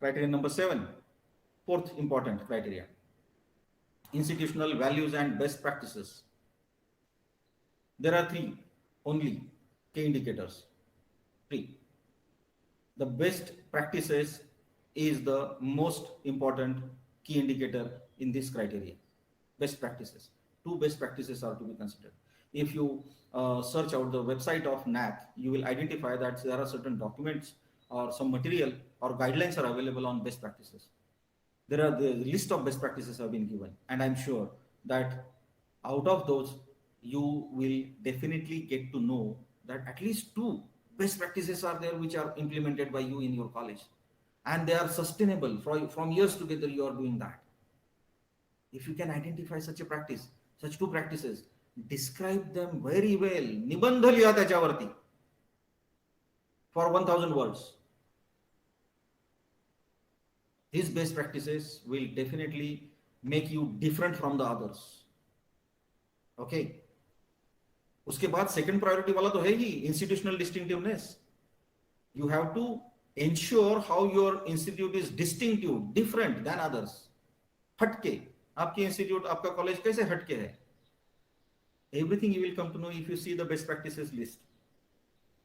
Criteria number 7, fourth important criteria, institutional values and best practices. There are three only key indicators. Three. The best practices is the most important key indicator in this criteria. Best practices. Two best practices are to be considered. If you search out the website of NAC, you will identify that there are certain documents or some material or guidelines are available on best practices. There are the list of best practices have been given, and I'm sure that out of those you will definitely get to know that at least two best practices are there which are implemented by you in your college, and they are sustainable from years together. You are doing that. If you can identify such a practice, such two practices, describe them very well. निबंध लिहा त्याच्यावरती for 1000 words. These best practices will definitely make you different from the others. Okay. उसके बाद second priority वाला तो है ही institutional distinctiveness. You have to ensure how your institute is distinctive, different than others. हटके आपकी institute, आपका college कैसे हटके है? Everything you will come to know if you see the best practices list.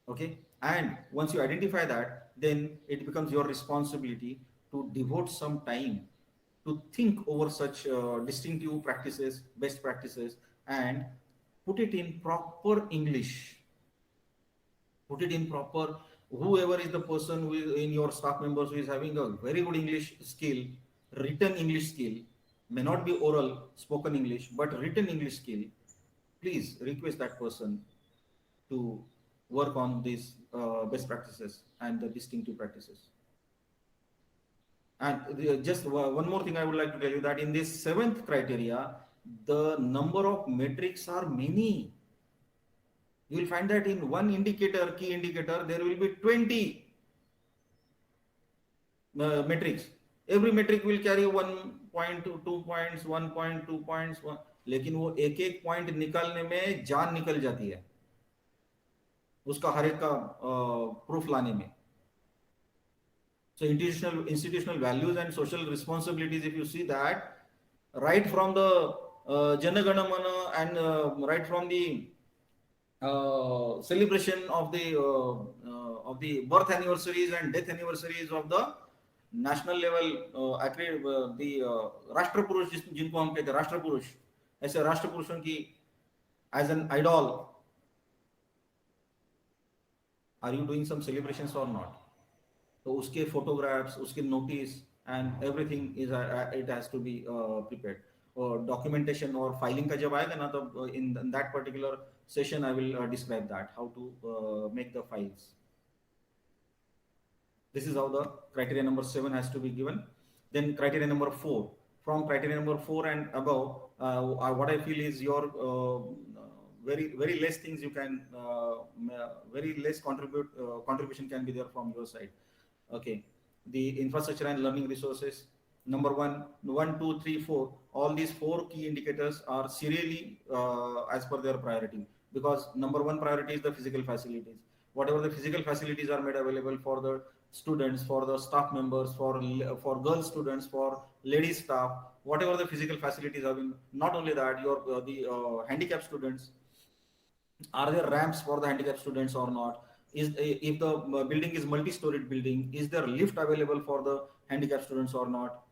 Okay, and once you identify that, then it becomes your responsibility to devote some time to think over such distinctive practices, best practices, and put it in proper English. Put it in proper, whoever is the person who is in your staff members who is having a very good English skill, written English skill, may not be oral, spoken English, but written English skill, please request that person to work on these best practices and the distinctive practices. And just one more thing I would like to tell you, that in this 7th criteria, the number of metrics are many. You will find that in one indicator, key indicator, there will be 20 metrics. Every metric will carry 1 point, 2 points, 1 point, 2 points, लेकिन वो एक एक point निकालने में जान निकल जाती है उसका हर एक का प्रूफ लाने में. So institutional values and social responsibilities, if you see that, right from the Jana Gana Mana and right from the celebration of the birth anniversaries and death anniversaries of the national level, the Rashtra Purush जिनको हम कहते हैं राष्ट्र पुरुष, ऐसे राष्ट्र पुरुषों की as an idol, are you doing some celebrations or not? तो उसके photographs, उसके notice and everything is it has to be prepared. और documentation और filing का जब आएगा ना, तो in that particular session I will describe that how to make the files. This is how the criteria number 7 has to be given. Then criteria number 4. From criteria number 4 and above, what I feel is your very less things you can, very less contribution can be there from your side. Okay, the infrastructure and learning resources. Number 1, 2, 3, 4. All these 4 key indicators are serially as per their priority, because number 1 priority is the physical facilities. Whatever the physical facilities are made available for the students, for the staff members, for girl students, for lady staff, whatever the physical facilities have been. Not only that, your the handicapped students, are there ramps for the handicapped students or not? If the building is multi-storied building, is there lift available for the handicapped students or not?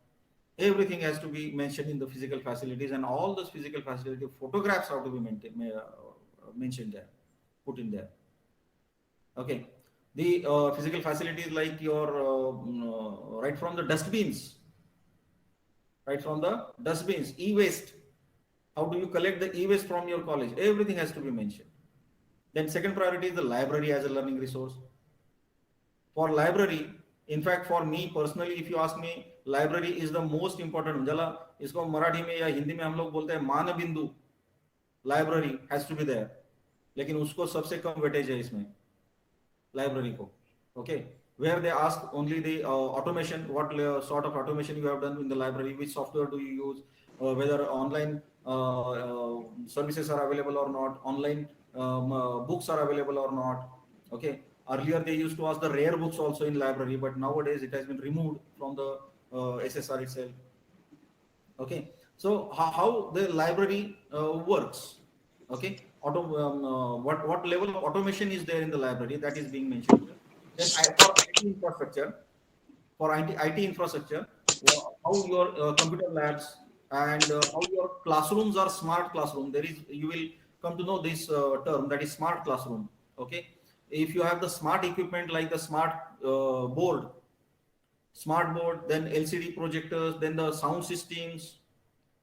Everything has to be mentioned in the physical facilities, and all those physical facility photographs have to be mentioned there, put in there. Okay, the physical facilities like your right from the dustbins, e-waste. How do you collect the e-waste from your college? Everything has to be mentioned. Then second priority is the library as a learning resource. For library, in fact, for me personally, if you ask me, library is the most important. जला इसको मराठी में या हिंदी में हम लोग बोलते हैं मानबिंदु. Library has to be there. लेकिन उसको सबसे कम वेटेज है इसमें library को. Okay, where they ask only the automation, what sort of automation you have done in the library, which software do you use, whether online services are available or not, online books are available or not. Okay, Earlier, they used to ask the rare books also in library, but nowadays it has been removed from the SSR itself. Okay, so how the library works? Okay, what level of automation is there in the library, that is being mentioned here. Then for IT infrastructure, IT infrastructure, how your computer labs and how your classrooms are smart classroom. There is, you will come to know this term, that is smart classroom. Okay, if you have the smart equipment like the smart board, then LCD projectors, then the sound systems.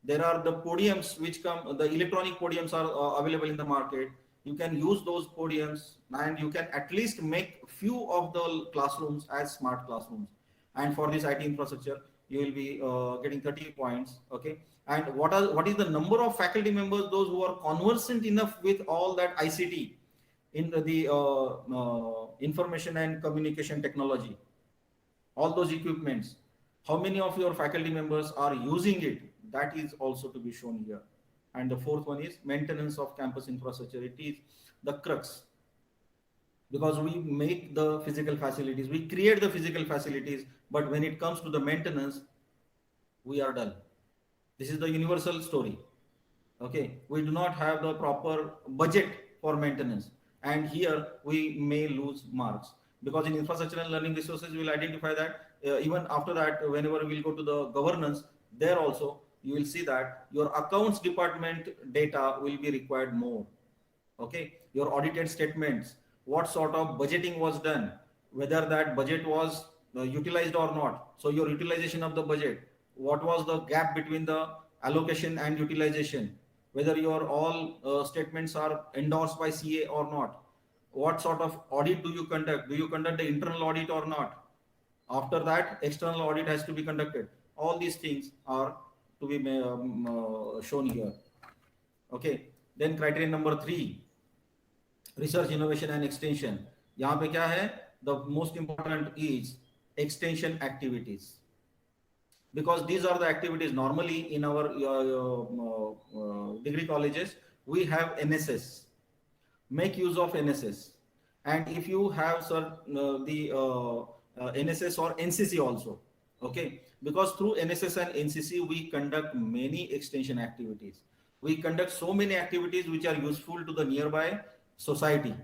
There are the podiums which come, the electronic podiums are available in the market. You can use those podiums and you can at least make few of the classrooms as smart classrooms. And for this IT infrastructure, you will be getting 30 points. Okay. And what is the number of faculty members, those who are conversant enough with all that ICT in the information and communication technology, all those equipments, how many of your faculty members are using it, that is also to be shown here. And the fourth one is maintenance of campus infrastructure. It is the crux, because we make the physical facilities, we create the physical facilities, but when it comes to the maintenance, we are done. This is the universal story. Okay, we do not have the proper budget for maintenance, and here we may lose marks, because in infrastructure and learning resources we will identify that even after that, whenever we'll go to the governance, there also you will see that your accounts department data will be required more. Okay, your audited statements, what sort of budgeting was done, whether that budget was utilized or not. So your utilization of the budget, what was the gap between the allocation and utilization, whether your all statements are endorsed by CA or not, what sort of audit do you conduct, do you conduct the internal audit or not, after that external audit has to be conducted. All these things are to be shown here. Okay, then criterion number 3, research, innovation and extension. यहाँ पे क्या है, the most important is extension activities, because these are the activities normally in our degree colleges. We have NSS, make use of NSS, and if you have the NSS or NCC also. Okay, because through NSS and NCC we conduct many extension activities. We conduct so many activities which are useful to the nearby society,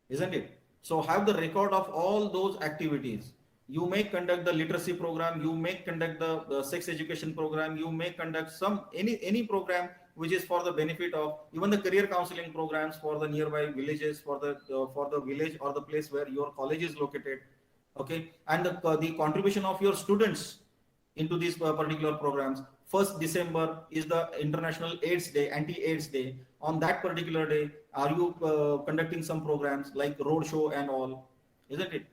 isn't it? So have the record of all those activities. You may conduct the literacy program, you may conduct the sex education program, you may conduct any program which is for the benefit of even the career counseling programs for the nearby villages, for the village or the place where your college is located. Okay, and the contribution of your students into these particular programs. 1st December is the International AIDS Day, Anti-AIDS Day. On that particular day, are you conducting some programs like road show and all, isn't it?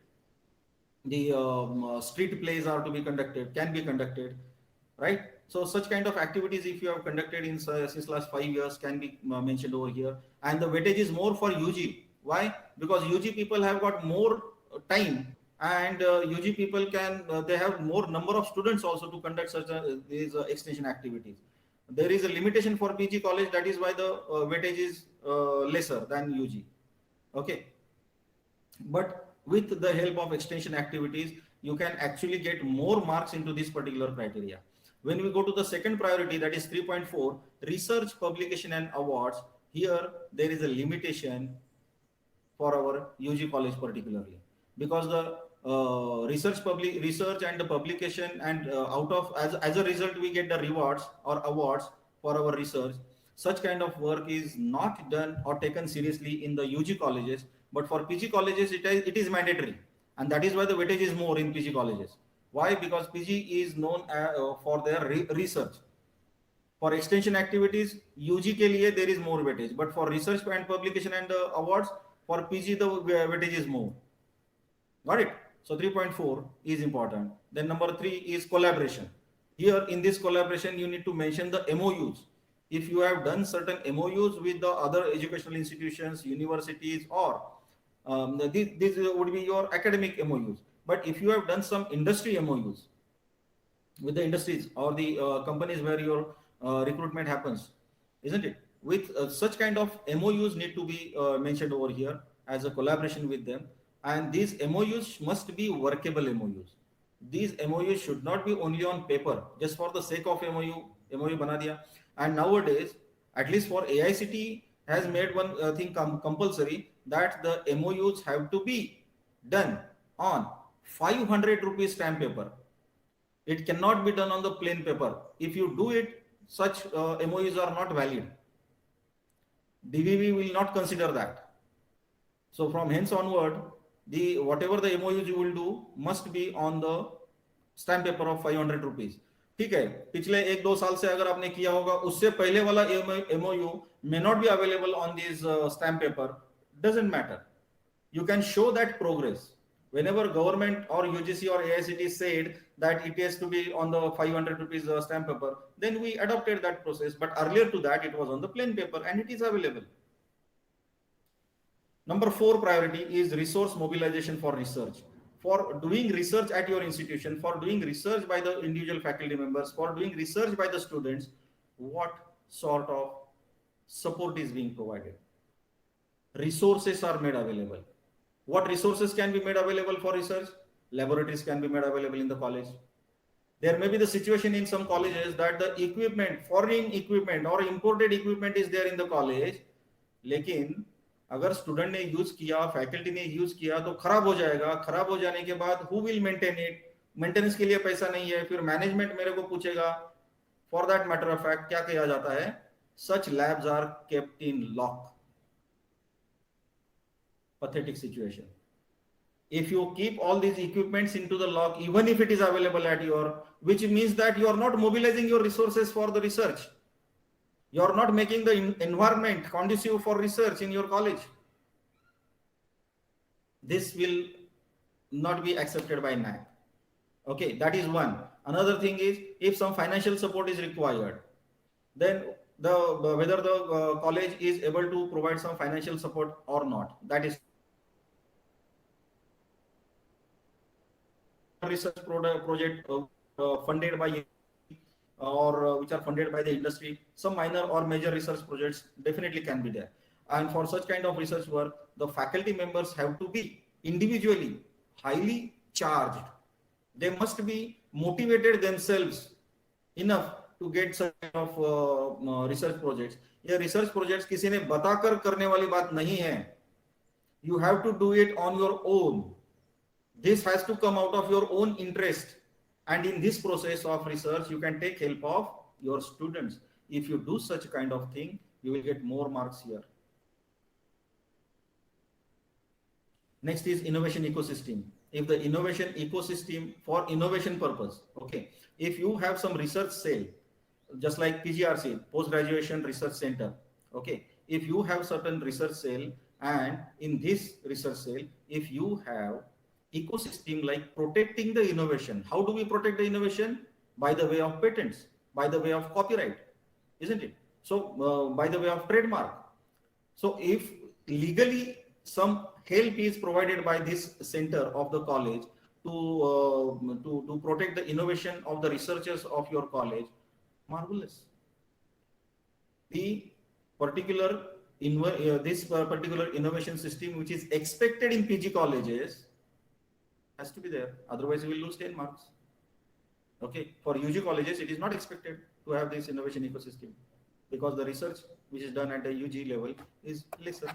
The street plays are to be conducted, can be conducted, right? So such kind of activities, if you have conducted in since last 5 years, can be mentioned over here. And the weightage is more for UG. Why? Because UG people have got more time, and UG people can they have more number of students also to conduct such these extension activities. There is a limitation for PG college, that is why the weightage is lesser than UG. Okay, but with the help of extension activities, you can actually get more marks into this particular criteria. When we go to the second priority, that is 3.4, research, publication and awards, here there is a limitation for our UG college particularly, because the research and the publication, and out of as a result we get the rewards or awards for our research. Such kind of work is not done or taken seriously in the UG colleges, but for PG colleges it is mandatory, and that is why the weightage is more in PG colleges. Why? Because PG is known for their research. For extension activities, UG के लिए there is more weightage, but for research and publication and awards, for PG the weightage is more. Got it? So 3.4 is important. Then number 3 is collaboration. Here in this collaboration, you need to mention the MOUs. If you have done certain MOUs with the other educational institutions, universities, or this would be your academic MOUs. But if you have done some industry MOUs with the industries or the companies where your recruitment happens, isn't it? With such kind of MOUs need to be mentioned over here. as a collaboration with them. And these MOUs must be workable MOUs. These MOUs should not be only on paper, just for the sake of MOU bana diya. And nowadays, at least for AICT has made one thing compulsory, that the MOUs have to be done on 500 rupees stamp paper. It cannot be done on the plain paper. If you do it, such MOUs are not valid. DVV will not consider that. So from hence onward, the whatever the MOUs you will do must be on the stamp paper of 500 rupees. ठीक है, पिछले 1-2 साल से अगर आपने किया होगा, उससे पहले वाला MOU may not be available on this stamp paper. Doesn't matter. You can show that progress. Whenever government or UGC or AICT said that it has to be on the 500 rupees stamp paper, then we adopted that process. But earlier to that, it was on the plain paper and it is available. Number 4 priority is resource mobilization for research. For doing research at your institution, for doing research by the individual faculty members, for doing research by the students, what sort of support is being provided? Resources are made available. What resources can be made available for research? Laboratories can be made available in the college. There may be the situation in some colleges that the equipment, foreign equipment or imported equipment is there in the college, लेकिन अगर student ने use किया, faculty ने use किया तो खराब हो जाएगा. खराब हो जाने के बाद who will maintain it? Maintenance के लिए पैसा नहीं है, फिर मैनेजमेंट मेरे को पूछेगा. For that matter of fact क्या किया जाता है? Such labs are kept in lock. Pathetic situation. If you keep all these equipments into the lock, even if it is available at your, which means that you are not mobilizing your resources for the research. You are not making the environment conducive for research in your college. This will not be accepted by NAAC. Okay, that is one. Another thing is, if some financial support is required, then whether the college is able to provide some financial support or not, that is research project funded by or which are funded by the industry. Some minor or major research projects definitely can be there. And for such kind of research work, the faculty members have to be individually highly charged. They must be motivated themselves enough to get such kind of research projects. ये research projects किसी ने बताकर करने वाली बात नहीं है. You have to do it on your own. This has to come out of your own interest. And in this process of research, you can take help of your students. If you do such kind of thing, you will get more marks here. Next is innovation ecosystem. If the innovation ecosystem for innovation purpose, okay, if you have some research cell, just like PGRC, Post Graduation Research Center, okay, if you have certain research cell, and in this research cell, if you have ecosystem like protecting the innovation. How do we protect the innovation? By the way of patents, by the way of copyright, isn't it? So by the way of trademark. So if legally some help is provided by this center of the college to protect the innovation of the researchers of your college, marvelous. The particular this particular innovation system which is expected in PG colleges has to be there, otherwise you will lose 10 marks. Okay, for UG colleges it is not expected to have this innovation ecosystem because the research which is done at the UG level is lesser.